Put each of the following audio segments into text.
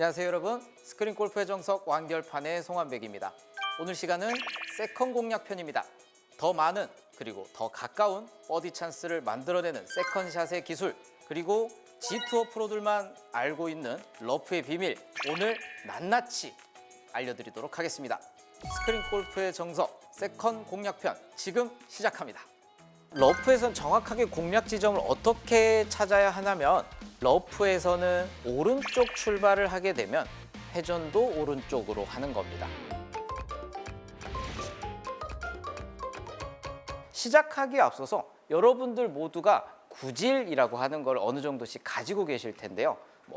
안녕하세요 여러분, 스크린 골프의 정석 완결판의 송환백입니다. 오늘 시간은 세컨 공략 편입니다. 더 많은 그리고 더 가까운 버디 찬스를 만들어내는 세컨샷의 기술, 그리고 G투어 프로들만 알고 있는 러프의 비밀, 오늘 낱낱이 알려드리도록 하겠습니다. 스크린 골프의 정석 세컨 공략편 지금 시작합니다. 러프에선 정확하게 공략 지점을 어떻게 찾아야 하냐면, 러프에서는 오른쪽 출발을 하게 되면 회전도 오른쪽으로 하는 겁니다. 시작하기에 앞서서 여러분들 모두가 구질이라고 하는 걸 어느 정도씩 가지고 계실 텐데요.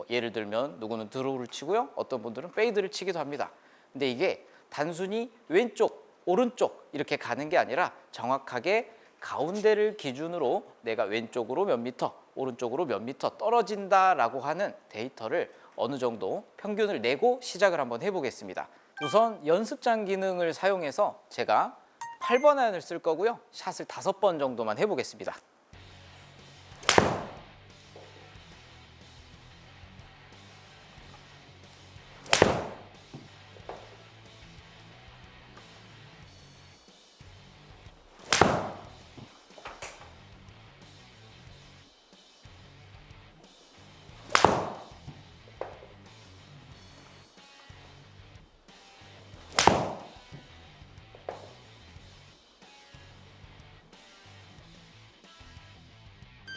예를 들면 누구는 드로우를 치고요, 어떤 분들은 페이드를 치기도 합니다. 근데 이게 단순히 왼쪽, 오른쪽 이렇게 가는 게 아니라 정확하게 가운데를 기준으로 내가 왼쪽으로 몇 미터, 오른쪽으로 몇 미터 떨어진다라고 하는 데이터를 어느 정도 평균을 내고 시작을 한번 해보겠습니다. 우선 연습장 기능을 사용해서 제가 8번 아이언을 쓸 거고요. 샷을 5번 정도만 해보겠습니다.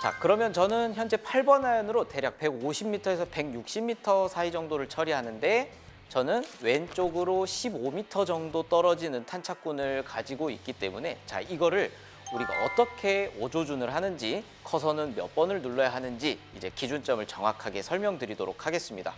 자, 그러면 저는 현재 8번 아이언으로 대략 150m에서 160m 사이 정도를 처리하는데, 저는 왼쪽으로 15m 정도 떨어지는 탄착군을 가지고 있기 때문에, 자, 이거를 우리가 어떻게 오조준을 하는지, 커서는 몇 번을 눌러야 하는지 이제 기준점을 정확하게 설명드리도록 하겠습니다.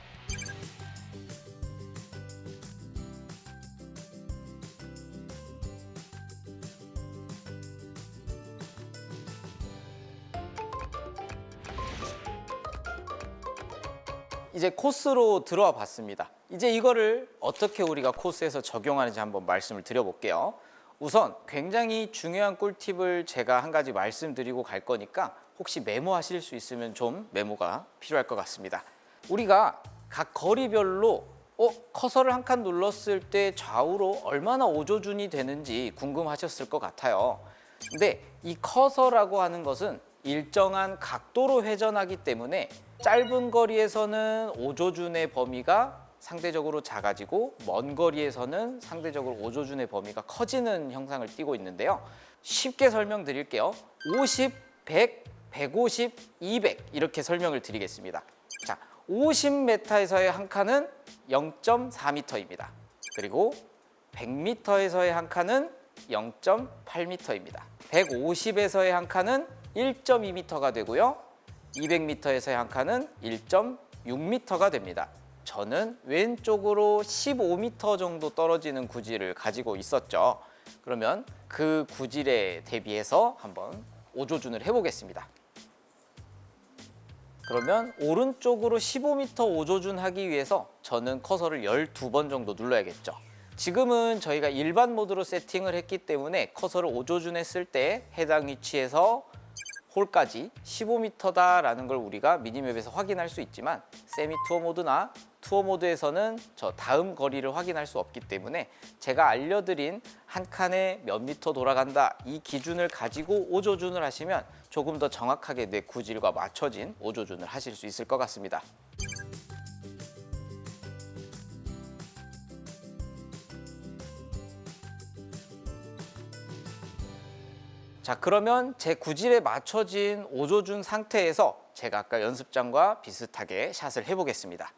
이제 코스로 들어와 봤습니다. 이제 이거를 어떻게 우리가 코스에서 적용하는지 한번 말씀을 드려볼게요. 우선 굉장히 중요한 꿀팁을 제가 한 가지 말씀드리고 갈 거니까 혹시 메모하실 수 있으면 좀 메모가 필요할 것 같습니다. 우리가 각 거리별로 커서를 한 칸 눌렀을 때 좌우로 얼마나 오조준이 되는지 궁금하셨을 것 같아요. 근데 이 커서라고 하는 것은 일정한 각도로 회전하기 때문에 짧은 거리에서는 오조준의 범위가 상대적으로 작아지고, 먼 거리에서는 상대적으로 오조준의 범위가 커지는 형상을 띠고 있는데요. 쉽게 설명드릴게요. 50, 100, 150, 200 이렇게 설명을 드리겠습니다. 자, 50m에서의 한 칸은 0.4m입니다. 그리고 100m에서의 한 칸은 0.8m입니다. 150에서의 한 칸은 1.2m가 되고요. 200m에서의 한 칸은 1.6m가 됩니다. 저는 왼쪽으로 15m 정도 떨어지는 구질을 가지고 있었죠. 그러면 그 구질에 대비해서 한번 오조준을 해보겠습니다. 그러면 오른쪽으로 15m 오조준 하기 위해서 저는 커서를 12번 정도 눌러야겠죠. 지금은 저희가 일반 모드로 세팅을 했기 때문에 커서를 오조준 했을 때 해당 위치에서 홀까지 15m다라는 걸 우리가 미니맵에서 확인할 수 있지만, 세미 투어 모드나 투어 모드에서는 저 다음 거리를 확인할 수 없기 때문에 제가 알려드린 한 칸에 몇 미터 돌아간다, 이 기준을 가지고 오조준을 하시면 조금 더 정확하게 내 구질과 맞춰진 오조준을 하실 수 있을 것 같습니다. 자, 그러면 제 구질에 맞춰진 오조준 상태에서 제가 아까 연습장과 비슷하게 샷을 해보겠습니다.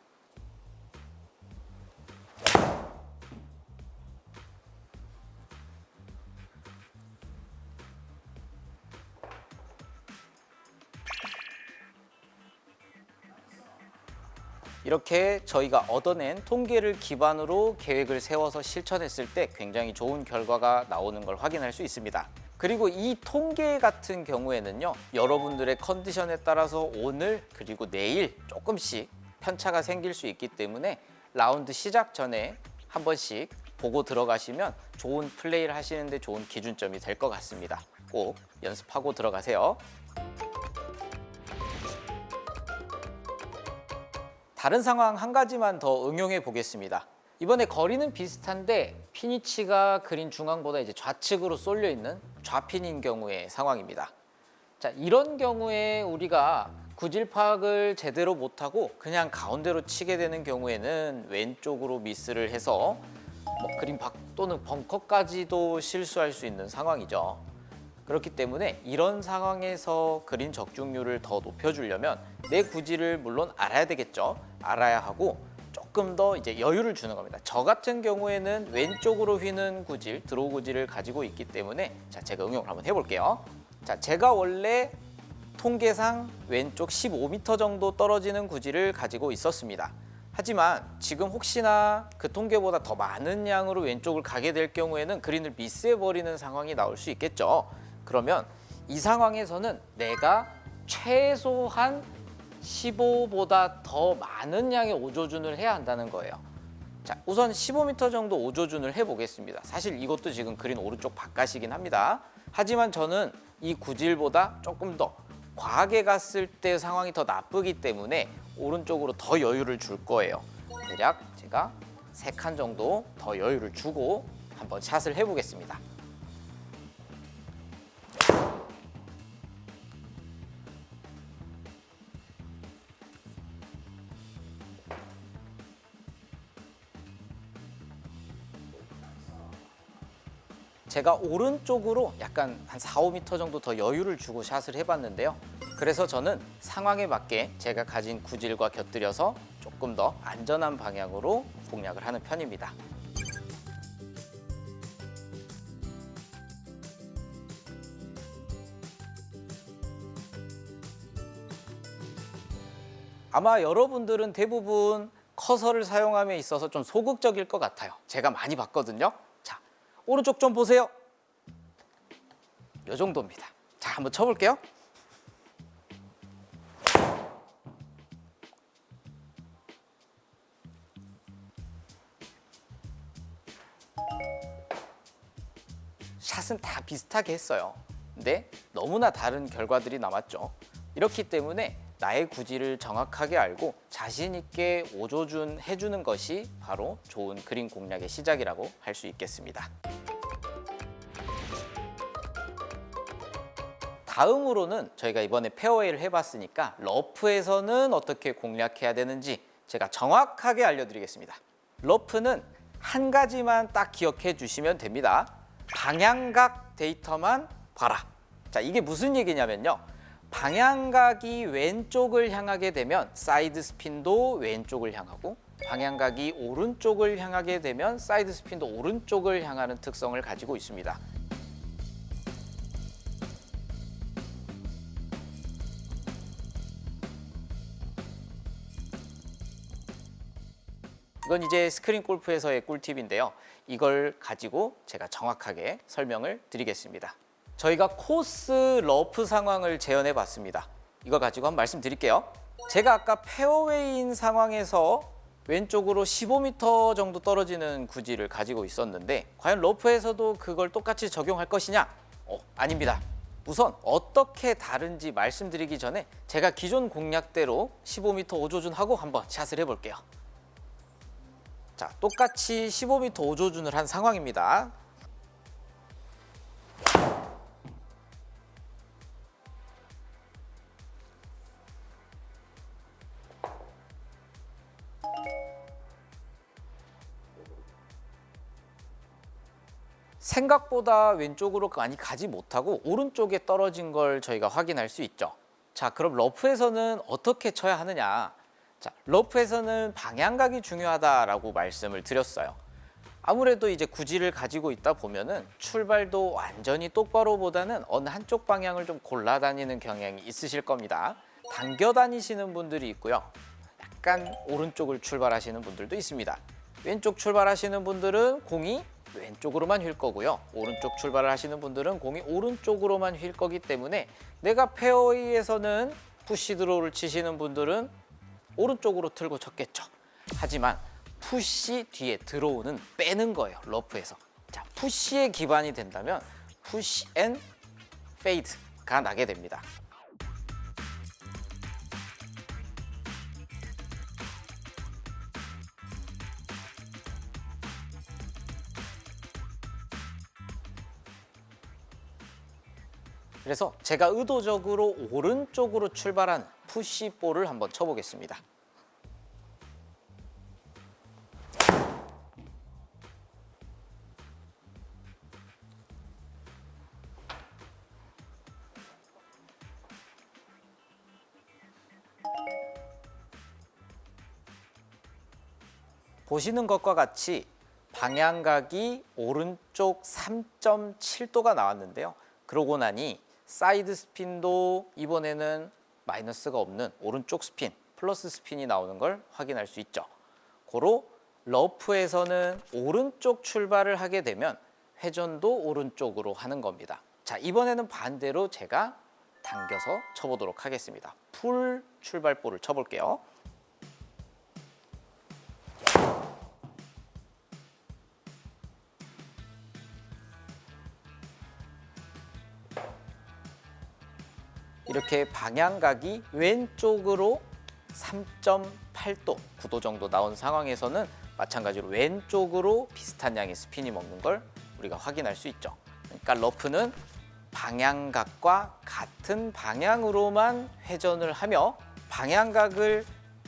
이렇게 저희가 얻어낸 통계를 기반으로 계획을 세워서 실천했을 때 굉장히 좋은 결과가 나오는 걸 확인할 수 있습니다. 그리고 이 통계 같은 경우에는요, 여러분들의 컨디션에 따라서 오늘 그리고 내일 조금씩 편차가 생길 수 있기 때문에 라운드 시작 전에 한 번씩 보고 들어가시면 좋은 플레이를 하시는데 좋은 기준점이 될 것 같습니다. 꼭 연습하고 들어가세요. 다른 상황 한 가지만 더 응용해 보겠습니다. 이번에 거리는 비슷한데 피니치가 그린 중앙보다 이제 좌측으로 쏠려 있는 좌핀인 경우의 상황입니다. 자, 이런 경우에 우리가 구질 파악을 제대로 못하고 그냥 가운데로 치게 되는 경우에는 왼쪽으로 미스를 해서 그린 밖 또는 벙커까지도 실수할 수 있는 상황이죠. 그렇기 때문에 이런 상황에서 그린 적중률을 더 높여주려면 내 구질을 물론 알아야 되겠죠. 알아야 하고 조금 더 이제 여유를 주는 겁니다. 저 같은 경우에는 왼쪽으로 휘는 구질, 드로우 구질을 가지고 있기 때문에 자, 제가 응용을 한번 해볼게요. 자, 제가 원래 통계상 왼쪽 15m 정도 떨어지는 구질을 가지고 있었습니다. 하지만 지금 혹시나 그 통계보다 더 많은 양으로 왼쪽을 가게 될 경우에는 그린을 미스해버리는 상황이 나올 수 있겠죠. 그러면 이 상황에서는 내가 최소한 15보다 더 많은 양의 오조준을 해야 한다는 거예요. 자, 우선 15m 정도 오조준을 해보겠습니다. 사실 이것도 지금 그린 오른쪽 바깥이긴 합니다. 하지만 저는 이 구질보다 조금 더 과하게 갔을 때 상황이 더 나쁘기 때문에 오른쪽으로 더 여유를 줄 거예요. 대략 제가 3칸 정도 더 여유를 주고 한번 샷을 해보겠습니다. 제가 오른쪽으로 약간 한 4, 5m 정도 더 여유를 주고 샷을 해봤는데요. 그래서 저는 상황에 맞게 제가 가진 구질과 곁들여서 조금 더 안전한 방향으로 공략을 하는 편입니다. 아마 여러분들은 대부분 커서를 사용함에 있어서 좀 소극적일 것 같아요. 제가 많이 봤거든요. 자, 오른쪽 좀 보세요. 이 정도입니다. 자, 한번 쳐볼게요. 샷은 다 비슷하게 했어요. 근데 너무나 다른 결과들이 남았죠. 이렇기 때문에 나의 구질을 정확하게 알고 자신 있게 오조준 해주는 것이 바로 좋은 그린 공략의 시작이라고 할 수 있겠습니다. 다음으로는 저희가 이번에 페어웨이를 해봤으니까 러프에서는 어떻게 공략해야 되는지 제가 정확하게 알려드리겠습니다. 러프는 한 가지만 딱 기억해 주시면 됩니다. 방향각 데이터만 봐라. 자, 이게 무슨 얘기냐면요. 방향각이 왼쪽을 향하게 되면 사이드 스핀도 왼쪽을 향하고 방향각이 오른쪽을 향하게 되면 사이드 스핀도 오른쪽을 향하는 특성을 가지고 있습니다. 이건 이제 스크린 골프에서의 꿀팁인데요. 이걸 가지고 제가 정확하게 설명을 드리겠습니다. 저희가 코스 러프 상황을 재현해 봤습니다. 이거 가지고 한번 말씀드릴게요. 제가 아까 페어웨이인 상황에서 왼쪽으로 15m 정도 떨어지는 구질을 가지고 있었는데 과연 러프에서도 그걸 똑같이 적용할 것이냐? 아닙니다. 우선 어떻게 다른지 말씀드리기 전에 제가 기존 공략대로 15m 오조준하고 한번 샷을 해볼게요. 자, 똑같이 15m 오조준을 한 상황입니다. 생각보다 왼쪽으로 많이 가지 못하고 오른쪽에 떨어진 걸 저희가 확인할 수 있죠. 자, 그럼 러프에서는 어떻게 쳐야 하느냐? 자, 러프에서는 방향각이 중요하다라고 말씀을 드렸어요. 아무래도 이제 구질을 가지고 있다 보면은 출발도 완전히 똑바로보다는 어느 한쪽 방향을 좀 골라 다니는 경향이 있으실 겁니다. 당겨 다니시는 분들이 있고요. 약간 오른쪽을 출발하시는 분들도 있습니다. 왼쪽 출발하시는 분들은 공이 왼쪽으로만 휠 거고요. 오른쪽 출발을 하시는 분들은 공이 오른쪽으로만 휠 거기 때문에 내가 페어웨이에서는 푸시 드로우를 치시는 분들은 오른쪽으로 틀고 쳤겠죠. 하지만 푸시 뒤에 드로우는 빼는 거예요. 러프에서. 자, 푸시에 기반이 된다면 푸시 앤 페이드가 나게 됩니다. 그래서 제가 의도적으로 오른쪽으로 출발하는 푸시볼을 한번 쳐보겠습니다. 보시는 것과 같이 방향각이 오른쪽 3.7도가 나왔는데요. 그러고 나니 사이드 스핀도 이번에는 마이너스가 없는 오른쪽 스핀, 플러스 스핀이 나오는 걸 확인할 수 있죠. 고로 러프에서는 오른쪽 출발을 하게 되면 회전도 오른쪽으로 하는 겁니다. 자, 이번에는 반대로 제가 당겨서 쳐보도록 하겠습니다. 풀 출발볼을 쳐볼게요. 이렇게 방향각이 왼쪽으로 3.8도, 9도 정도 나온 상황에서는 마찬가지로 왼쪽으로 비슷한 양의 스핀이 먹는 걸 우리가 확인할 수 있죠. 그러니까 러프는 방향각과 같은 방향으로만 회전을 하며 방향각을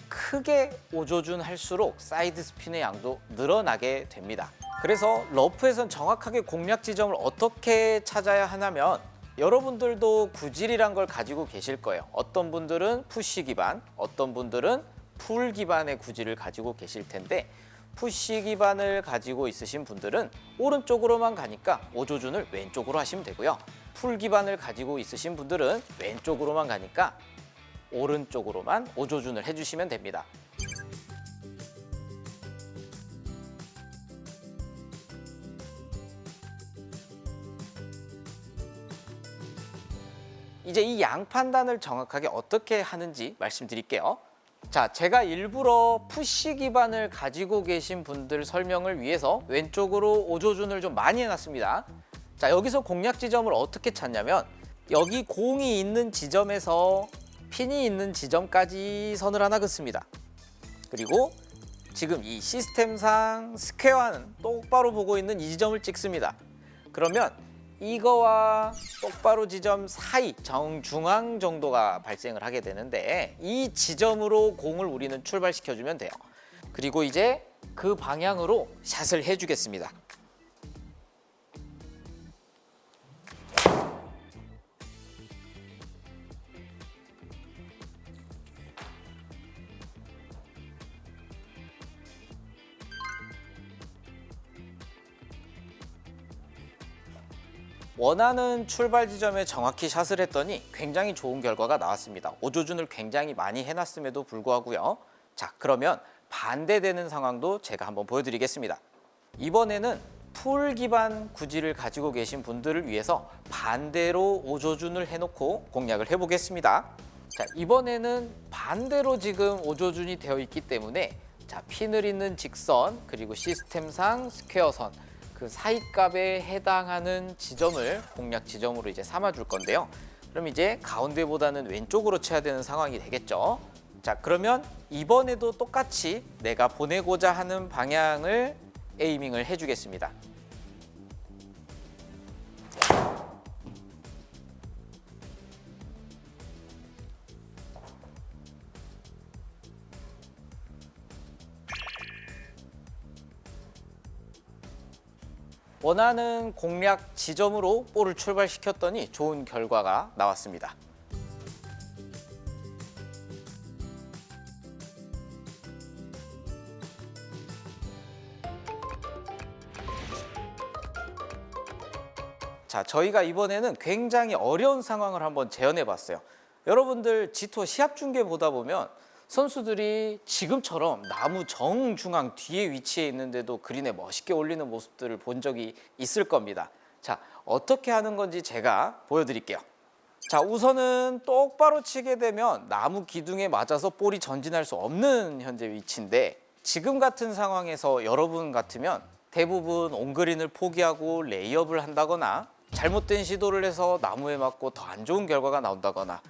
크게 오조준할수록 사이드 스핀의 양도 늘어나게 됩니다. 그래서 러프에선 정확하게 공략 지점을 어떻게 찾아야 하냐면 여러분들도 구질이란 걸 가지고 계실 거예요. 어떤 분들은 푸시 기반, 어떤 분들은 풀 기반의 구질을 가지고 계실 텐데 푸시 기반을 가지고 있으신 분들은 오른쪽으로만 가니까 오조준을 왼쪽으로 하시면 되고요. 풀 기반을 가지고 있으신 분들은 왼쪽으로만 가니까 오른쪽으로만 오조준을 해주시면 됩니다. 이제 이 양 판단을 정확하게 어떻게 하는지 말씀드릴게요. 자, 제가 일부러 푸시 기반을 가지고 계신 분들 설명을 위해서 왼쪽으로 오조준을 좀 많이 해놨습니다. 자, 여기서 공략 지점을 어떻게 찾냐면 여기 공이 있는 지점에서 핀이 있는 지점까지 선을 하나 긋습니다. 그리고 지금 이 시스템상 스퀘어는 똑바로 보고 있는 이 지점을 찍습니다. 그러면 이거와 똑바로 지점 사이 정중앙 정도가 발생을 하게 되는데 이 지점으로 공을 우리는 출발시켜주면 돼요. 그리고 이제 그 방향으로 샷을 해주겠습니다. 원하는 출발 지점에 정확히 샷을 했더니 굉장히 좋은 결과가 나왔습니다. 오조준을 굉장히 많이 해놨음에도 불구하고요. 자, 그러면 반대되는 상황도 제가 한번 보여드리겠습니다. 이번에는 풀 기반 구질을 가지고 계신 분들을 위해서 반대로 오조준을 해놓고 공략을 해보겠습니다. 자, 이번에는 반대로 지금 오조준이 되어 있기 때문에 자, 핀을 잇는 직선 그리고 시스템상 스퀘어선 그 사이값에 해당하는 지점을 공략 지점으로 이제 삼아줄 건데요. 그럼 이제 가운데보다는 왼쪽으로 쳐야 되는 상황이 되겠죠. 자, 그러면 이번에도 똑같이 내가 보내고자 하는 방향을 에이밍을 해주겠습니다. 원하는 공략 지점으로 볼을 출발시켰더니 좋은 결과가 나왔습니다. 자, 저희가 이번에는 굉장히 어려운 상황을 한번 재현해 봤어요. 여러분들 G2 시합 중계 보다 보면 선수들이 지금처럼 나무 정중앙 뒤에 위치해 있는데도 그린에 멋있게 올리는 모습들을 본 적이 있을 겁니다. 자, 어떻게 하는 건지 제가 보여드릴게요. 자, 우선은 똑바로 치게 되면 나무 기둥에 맞아서 볼이 전진할 수 없는 현재 위치인데 지금 같은 상황에서 여러분 같으면 대부분 온그린을 포기하고 레이업을 한다거나 잘못된 시도를 해서 나무에 맞고 더 안 좋은 결과가 나온다거나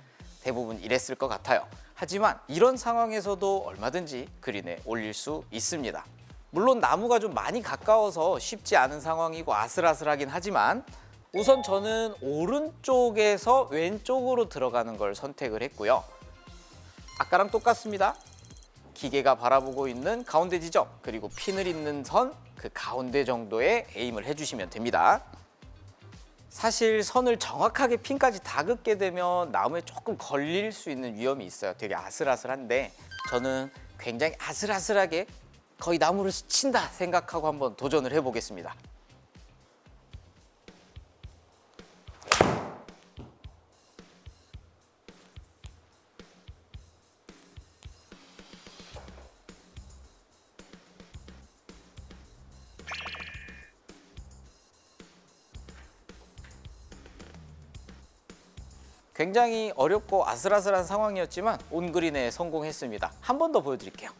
대부분 이랬을 것 같아요. 하지만 이런 상황에서도 얼마든지 그린에 올릴 수 있습니다. 물론 나무가 좀 많이 가까워서 쉽지 않은 상황이고 아슬아슬하긴 하지만 우선 저는 오른쪽에서 왼쪽으로 들어가는 걸 선택을 했고요. 아까랑 똑같습니다. 기계가 바라보고 있는 가운데 지점, 그리고 핀을 잇는 선, 그 가운데 정도에 에임을 해주시면 됩니다. 사실 선을 정확하게 핀까지 다 긋게 되면 나무에 조금 걸릴 수 있는 위험이 있어요. 되게 아슬아슬한데 저는 굉장히 아슬아슬하게 거의 나무를 스친다 생각하고 한번 도전을 해보겠습니다. 굉장히 어렵고 아슬아슬한 상황이었지만 온그린에 성공했습니다. 한 번 더 보여드릴게요.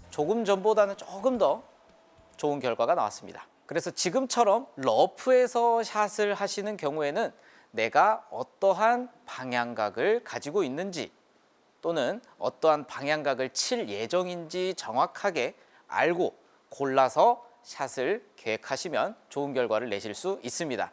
조금 전보다는 조금 더 좋은 결과가 나왔습니다. 그래서 지금처럼 러프에서 샷을 하시는 경우에는 내가 어떠한 방향각을 가지고 있는지 또는 어떠한 방향각을 칠 예정인지 정확하게 알고 골라서 샷을 계획하시면 좋은 결과를 내실 수 있습니다.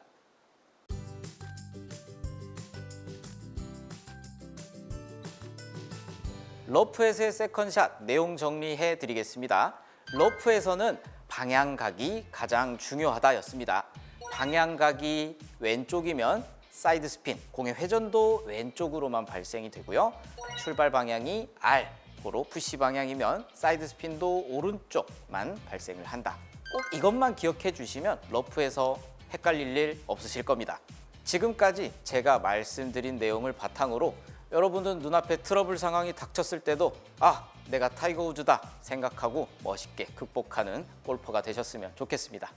러프에서의 세컨샷 내용 정리해 드리겠습니다. 러프에서는 방향각이 가장 중요하다였습니다. 방향각이 왼쪽이면 사이드 스핀, 공의 회전도 왼쪽으로만 발생이 되고요. 출발 방향이 R로 푸시 방향이면 사이드 스핀도 오른쪽만 발생을 한다. 꼭 이것만 기억해 주시면 러프에서 헷갈릴 일 없으실 겁니다. 지금까지 제가 말씀드린 내용을 바탕으로 여러분은 눈앞에 트러블 상황이 닥쳤을 때도 내가 타이거 우즈다 생각하고 멋있게 극복하는 골퍼가 되셨으면 좋겠습니다.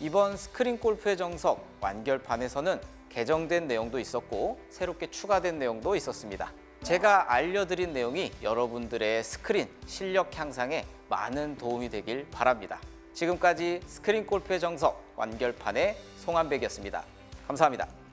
이번 스크린 골프의 정석 완결판에서는 개정된 내용도 있었고 새롭게 추가된 내용도 있었습니다. 제가 알려드린 내용이 여러분들의 스크린 실력 향상에 많은 도움이 되길 바랍니다. 지금까지 스크린 골프의 정석 완결판의 송한백이었습니다. 감사합니다.